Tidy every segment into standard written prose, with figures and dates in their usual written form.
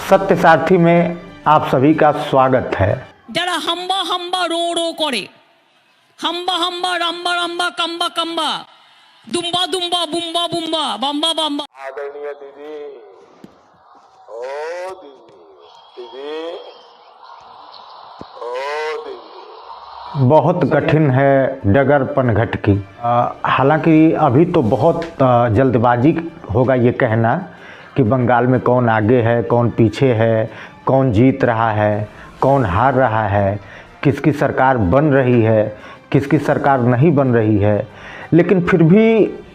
सत्य सारथी में आप सभी का स्वागत है। যারা হাম্বা হাম্বা রো রো করে, হাম্বা হাম্বা রাম্বা রাম্বা কাম্বা কাম্বা, দুম্বা দুম্বা বুম্বা বুম্বা বাম্বা বাম্বা। आदरणीय दीदी, ओ दीदी, ओ दीदी। बहुत कठिन है डगर पनघट की। हालांकि अभी तो बहुत जल्दबाजी होगा ये कहना कि बंगाल में कौन आगे है, कौन पीछे है, कौन जीत रहा है, कौन हार रहा है, किसकी सरकार बन रही है, किसकी सरकार नहीं बन रही है। लेकिन फिर भी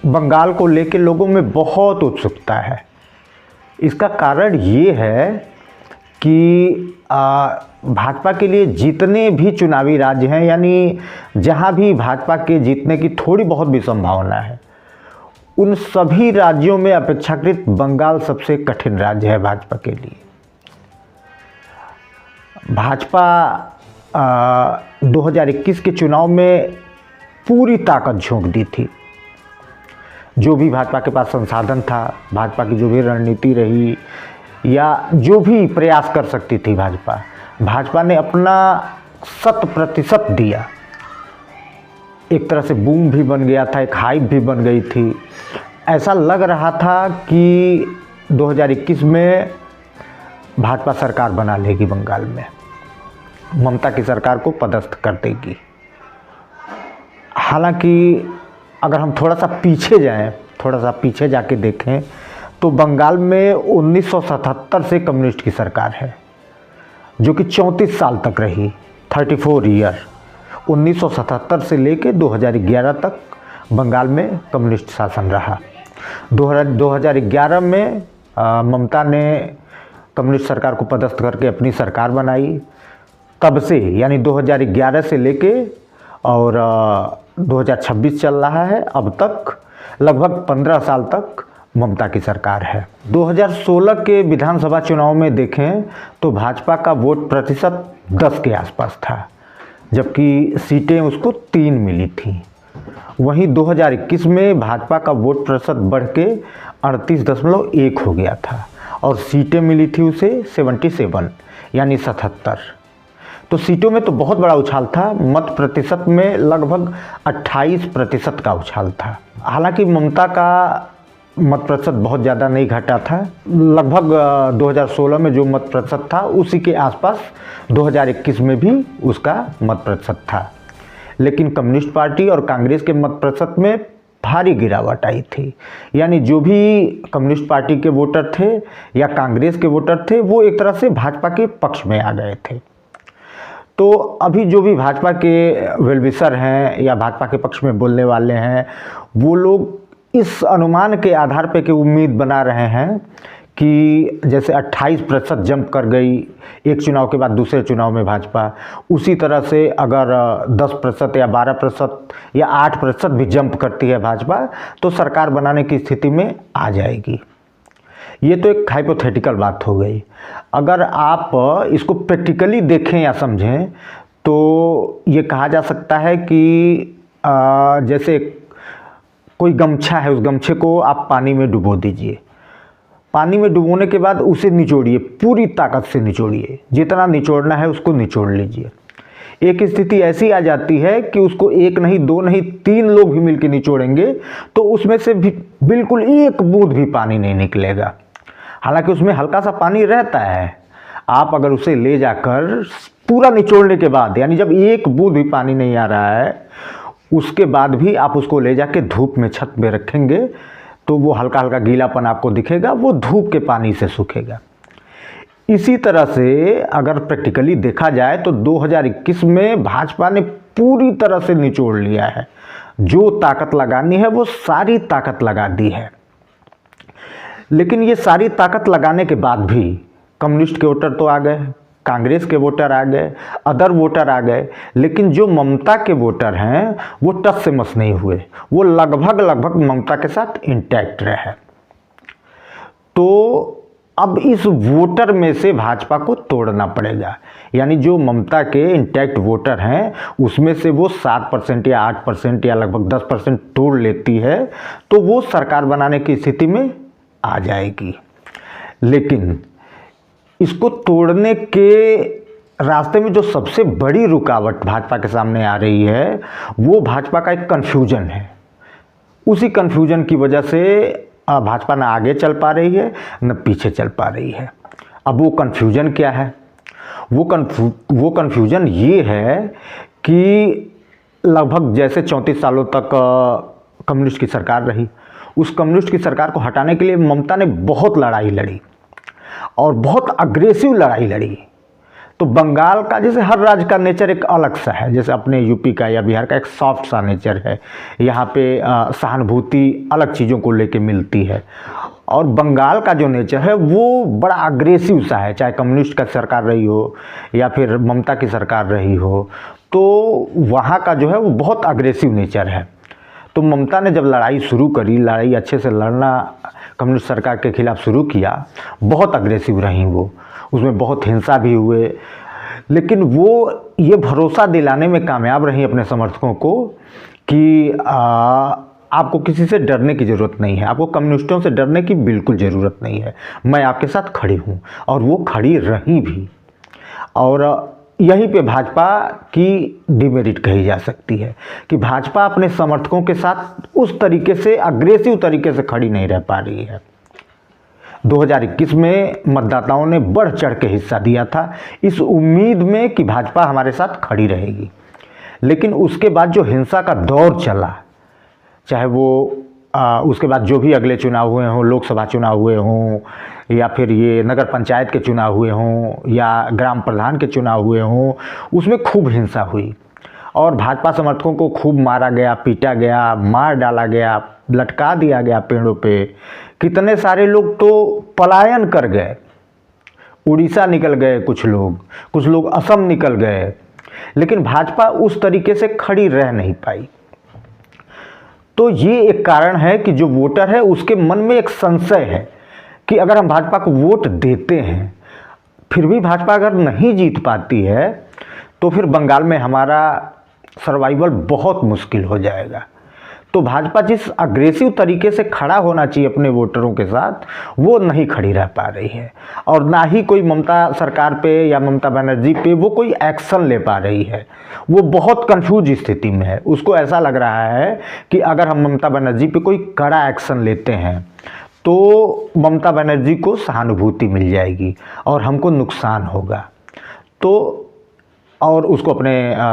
बंगाल को लेकर लोगों में बहुत उत्सुकता है। इसका कारण ये है कि भाजपा के लिए जितने भी चुनावी राज्य हैं, यानी जहां भी भाजपा के जीतने की थोड़ी बहुत भी संभावना है, उन सभी राज्यों में अपेक्षाकृत बंगाल सबसे कठिन राज्य है भाजपा के लिए। भाजपा 2021 के चुनाव में पूरी ताकत झोंक दी थी। जो भी भाजपा के पास संसाधन था, भाजपा की जो भी रणनीति रही या जो भी प्रयास कर सकती थी भाजपा ने अपना 100% दिया। एक तरह से बूम भी बन गया था, एक हाइप भी बन गई थी। ऐसा लग रहा था कि 2021 में भाजपा सरकार बना लेगी, बंगाल में ममता की सरकार को पदस्थ कर देगी। हालांकि अगर हम थोड़ा सा पीछे जाके देखें तो बंगाल में 1977 से कम्युनिस्ट की सरकार है, जो कि 34 साल तक रही, 34 ईयर। 1977 से लेकर 2011 तक बंगाल में कम्युनिस्ट शासन रहा। 2011 में ममता ने कम्युनिस्ट सरकार को पदस्थ करके अपनी सरकार बनाई। तब से यानी 2011 से लेके और 2026 चल रहा है, अब तक लगभग 15 साल तक ममता की सरकार है। 2016 के विधानसभा चुनाव में देखें तो भाजपा का वोट प्रतिशत 10 के आसपास था, जबकि सीटें उसको 3 मिली थी। वहीं 2021 में भाजपा का वोट प्रतिशत बढ़ के 38.1 हो गया था और सीटें मिली थी उसे 77 यानी 77। तो सीटों में तो बहुत बड़ा उछाल था, मत प्रतिशत में लगभग 28% का उछाल था। हालांकि ममता का मत प्रतिशत बहुत ज़्यादा नहीं घटा था। लगभग 2016 में जो मत प्रतिशत था उसी के आसपास 2021 में भी उसका मत प्रतिशत था। लेकिन कम्युनिस्ट पार्टी और कांग्रेस के मत प्रतिशत में भारी गिरावट आई थी। यानी जो भी कम्युनिस्ट पार्टी के वोटर थे या कांग्रेस के वोटर थे, वो एक तरह से भाजपा के पक्ष में आ गए थे। तो अभी जो भी भाजपा के वेलविशर हैं या भाजपा के पक्ष में बोलने वाले हैं, वो लोग इस अनुमान के आधार पे कि उम्मीद बना रहे हैं कि जैसे 28% जंप कर गई एक चुनाव के बाद दूसरे चुनाव में भाजपा, उसी तरह से अगर 10% या 12% या 8% भी जंप करती है भाजपा, तो सरकार बनाने की स्थिति में आ जाएगी। ये तो एक हाइपोथेटिकल बात हो गई। अगर आप इसको प्रैक्टिकली देखें या समझें तो ये कहा जा सकता है कि जैसे कोई गमछा है, उस गमछे को आप पानी में डुबो दीजिए। पानी में डुबोने के बाद उसे निचोड़िए, पूरी ताकत से निचोड़िए, जितना निचोड़ना है उसको निचोड़ लीजिए। एक स्थिति ऐसी आ जाती है कि उसको एक नहीं, दो नहीं, 3 लोग भी मिलकर निचोड़ेंगे तो उसमें से भी बिल्कुल एक बूंद भी पानी नहीं निकलेगा। हालांकि उसमें हल्का सा पानी रहता है। आप अगर उसे ले जाकर पूरा निचोड़ने के बाद, यानी जब एक बूंद भी पानी नहीं आ रहा है, उसके बाद भी आप उसको ले जाके धूप में छत में रखेंगे तो वो हल्का हल्का गीलापन आपको दिखेगा, वो धूप के पानी से सूखेगा। इसी तरह से अगर प्रैक्टिकली देखा जाए तो 2021 में भाजपा ने पूरी तरह से निचोड़ लिया है। जो ताकत लगानी है वो सारी ताकत लगा दी है। लेकिन ये सारी ताकत लगाने के बाद भी कम्युनिस्ट के वोटर तो आ गए, कांग्रेस के वोटर आ गए, अदर वोटर आ गए, लेकिन जो ममता के वोटर हैं वो टस से मस नहीं हुए। वो लगभग ममता के साथ इंटैक्ट रहे। तो अब इस वोटर में से भाजपा को तोड़ना पड़ेगा। यानी जो ममता के इंटैक्ट वोटर हैं उसमें से वो 7% या 8% या लगभग 10% तोड़ लेती है तो वो सरकार बनाने की स्थिति में आ जाएगी। लेकिन इसको तोड़ने के रास्ते में जो सबसे बड़ी रुकावट भाजपा के सामने आ रही है वो भाजपा का एक कन्फ्यूजन है। उसी कन्फ्यूजन की वजह से भाजपा ना आगे चल पा रही है न पीछे चल पा रही है। अब वो कन्फ्यूजन क्या है? वो कन्फ्यूजन ये है कि लगभग जैसे 34 सालों तक कम्युनिस्ट की सरकार रही, उस कम्युनिस्ट की सरकार को हटाने के लिए ममता ने बहुत लड़ाई लड़ी और बहुत अग्रेसिव लड़ाई लड़ी। तो बंगाल का जैसे हर राज्य का नेचर एक अलग सा है, जैसे अपने यूपी का या बिहार का एक सॉफ्ट सा नेचर है, यहाँ पे सहानुभूति अलग चीज़ों को लेके मिलती है। और बंगाल का जो नेचर है वो बड़ा अग्रेसिव सा है, चाहे कम्युनिस्ट का सरकार रही हो या फिर ममता की सरकार रही हो, तो वहाँ का जो है वो बहुत अग्रेसिव नेचर है। तो ममता ने जब लड़ाई शुरू करी, लड़ाई अच्छे से लड़ना कम्युनिस्ट सरकार के खिलाफ शुरू किया, बहुत अग्रेसिव रही वो, उसमें बहुत हिंसा भी हुए, लेकिन वो ये भरोसा दिलाने में कामयाब रही अपने समर्थकों को कि आपको किसी से डरने की ज़रूरत नहीं है, आपको कम्युनिस्टों से डरने की बिल्कुल ज़रूरत नहीं है, मैं आपके साथ खड़ी हूँ। और वो खड़ी रही भी। और यहीं पे भाजपा की डिमेरिट कही जा सकती है कि भाजपा अपने समर्थकों के साथ उस तरीके से अग्रेसिव तरीके से खड़ी नहीं रह पा रही है। 2021 में मतदाताओं ने बढ़ चढ़ के हिस्सा दिया था इस उम्मीद में कि भाजपा हमारे साथ खड़ी रहेगी, लेकिन उसके बाद जो हिंसा का दौर चला, चाहे वो उसके बाद जो भी अगले चुनाव हुए हों, लोकसभा चुनाव हुए हों या फिर ये नगर पंचायत के चुनाव हुए हों या ग्राम प्रधान के चुनाव हुए हों, उसमें खूब हिंसा हुई और भाजपा समर्थकों को खूब मारा गया, पीटा गया, मार डाला गया, लटका दिया गया पेड़ों पे। कितने सारे लोग तो पलायन कर गए, उड़ीसा निकल गए, कुछ लोग असम निकल गए, लेकिन भाजपा उस तरीके से खड़ी रह नहीं पाई। तो ये एक कारण है कि जो वोटर है उसके मन में एक संशय है कि अगर हम भाजपा को वोट देते हैं फिर भी भाजपा अगर नहीं जीत पाती है तो फिर बंगाल में हमारा सर्वाइवल बहुत मुश्किल हो जाएगा। तो भाजपा जिस अग्रेसिव तरीके से खड़ा होना चाहिए अपने वोटरों के साथ, वो नहीं खड़ी रह पा रही है और ना ही कोई ममता सरकार पे या ममता बनर्जी पे वो कोई एक्शन ले पा रही है। वो बहुत कंफ्यूज स्थिति में है। उसको ऐसा लग रहा है कि अगर हम ममता बनर्जी पे कोई कड़ा एक्शन लेते हैं तो ममता बनर्जी को सहानुभूति मिल जाएगी और हमको नुकसान होगा, तो और उसको अपने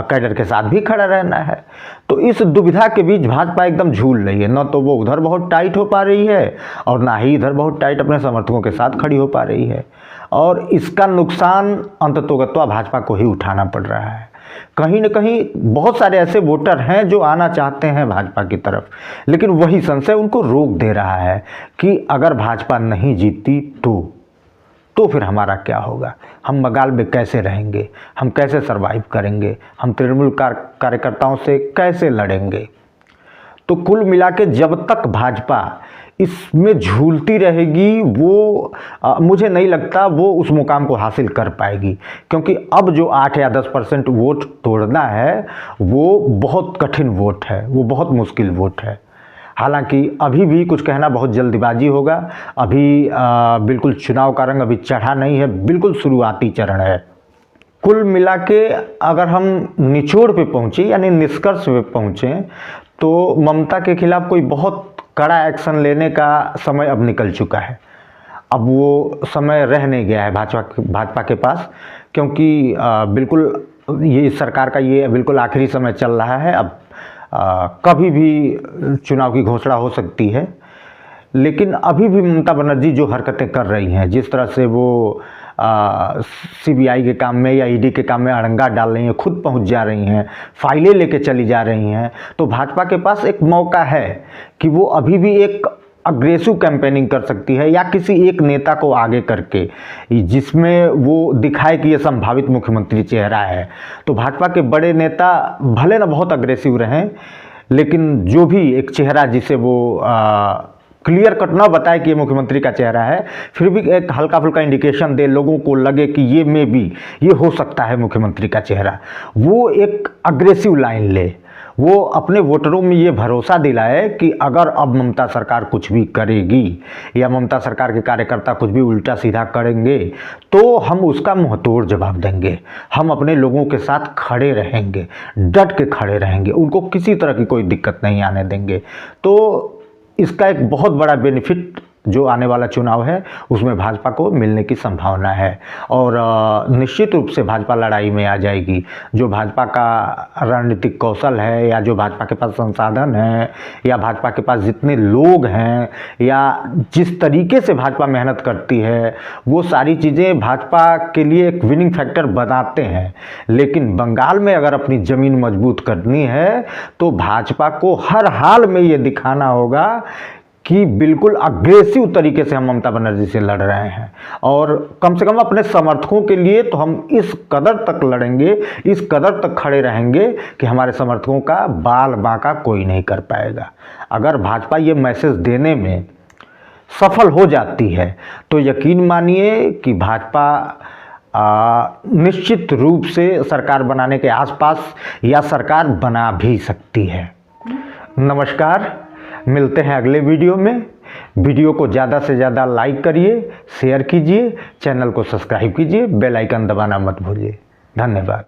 कैडर के साथ भी खड़ा रहना है। तो इस दुविधा के बीच भाजपा एकदम झूल रही है, न तो वो उधर बहुत टाइट हो पा रही है और ना ही इधर बहुत टाइट अपने समर्थकों के साथ खड़ी हो पा रही है। और इसका नुकसान अंततोगत्वा भाजपा को ही उठाना पड़ रहा है। कहीं न कहीं बहुत सारे ऐसे वोटर हैं जो आना चाहते हैं भाजपा की तरफ, लेकिन वही संशय उनको रोक दे रहा है कि अगर भाजपा नहीं जीतती तो फिर हमारा क्या होगा, हम बंगाल में कैसे रहेंगे, हम कैसे सरवाइव करेंगे, हम तृणमूल कार्यकर्ताओं से कैसे लड़ेंगे। तो कुल मिला के जब तक भाजपा इसमें झूलती रहेगी वो मुझे नहीं लगता वो उस मुकाम को हासिल कर पाएगी, क्योंकि अब जो 8 या 10% वोट तोड़ना है वो बहुत कठिन वोट है, वो बहुत मुश्किल वोट है। हालांकि अभी भी कुछ कहना बहुत जल्दबाजी होगा, अभी बिल्कुल चुनाव का रंग अभी चढ़ा नहीं है, बिल्कुल शुरुआती चरण है। कुल मिला के अगर हम निचोड़ पे पहुँचे यानी निष्कर्ष पे पहुँचे तो ममता के खिलाफ कोई बहुत कड़ा एक्शन लेने का समय अब निकल चुका है। अब वो समय रह नहीं गया है भाजपा के पास, क्योंकि बिल्कुल ये सरकार का ये बिल्कुल आखिरी समय चल रहा है। अब कभी भी चुनाव की घोषणा हो सकती है, लेकिन अभी भी ममता बनर्जी जो हरकतें कर रही हैं, जिस तरह से वो सीबीआई के काम में या ईडी के काम में अड़ंगा डाल रही हैं, खुद पहुंच जा रही हैं, फाइलें लेके चली जा रही हैं, तो भाजपा के पास एक मौका है कि वो अभी भी एक अग्रेसिव कैंपेनिंग कर सकती है या किसी एक नेता को आगे करके जिसमें वो दिखाए कि ये संभावित मुख्यमंत्री चेहरा है। तो भाजपा के बड़े नेता भले ना बहुत अग्रेसिव रहें, लेकिन जो भी एक चेहरा जिसे वो क्लियर कट ना बताए कि ये मुख्यमंत्री का चेहरा है, फिर भी एक हल्का फुल्का इंडिकेशन दे, लोगों को लगे कि ये में भी ये हो सकता है मुख्यमंत्री का चेहरा, वो एक अग्रेसिव लाइन ले, वो अपने वोटरों में ये भरोसा दिलाए कि अगर अब ममता सरकार कुछ भी करेगी या ममता सरकार के कार्यकर्ता कुछ भी उल्टा सीधा करेंगे तो हम उसका मुंहतोड़ जवाब देंगे, हम अपने लोगों के साथ खड़े रहेंगे, डट के खड़े रहेंगे, उनको किसी तरह की कोई दिक्कत नहीं आने देंगे। तो इसका एक बहुत बड़ा बेनिफिट जो आने वाला चुनाव है उसमें भाजपा को मिलने की संभावना है और निश्चित रूप से भाजपा लड़ाई में आ जाएगी। जो भाजपा का रणनीतिक कौशल है या जो भाजपा के पास संसाधन है या भाजपा के पास जितने लोग हैं या जिस तरीके से भाजपा मेहनत करती है वो सारी चीज़ें भाजपा के लिए एक विनिंग फैक्टर बनाते हैं। लेकिन बंगाल में अगर अपनी ज़मीन मजबूत करनी है तो भाजपा को हर हाल में ये दिखाना होगा कि बिल्कुल अग्रेसिव तरीके से हम ममता बनर्जी से लड़ रहे हैं और कम से कम अपने समर्थकों के लिए तो हम इस कदर तक लड़ेंगे, इस कदर तक खड़े रहेंगे कि हमारे समर्थकों का बाल बांका कोई नहीं कर पाएगा। अगर भाजपा ये मैसेज देने में सफल हो जाती है तो यकीन मानिए कि भाजपा निश्चित रूप से सरकार बनाने के आसपास या सरकार बना भी सकती है। नमस्कार, मिलते हैं अगले वीडियो में। वीडियो को ज़्यादा से ज़्यादा लाइक करिए, शेयर कीजिए, चैनल को सब्सक्राइब कीजिए, बेल आइकन दबाना मत भूलिए। धन्यवाद।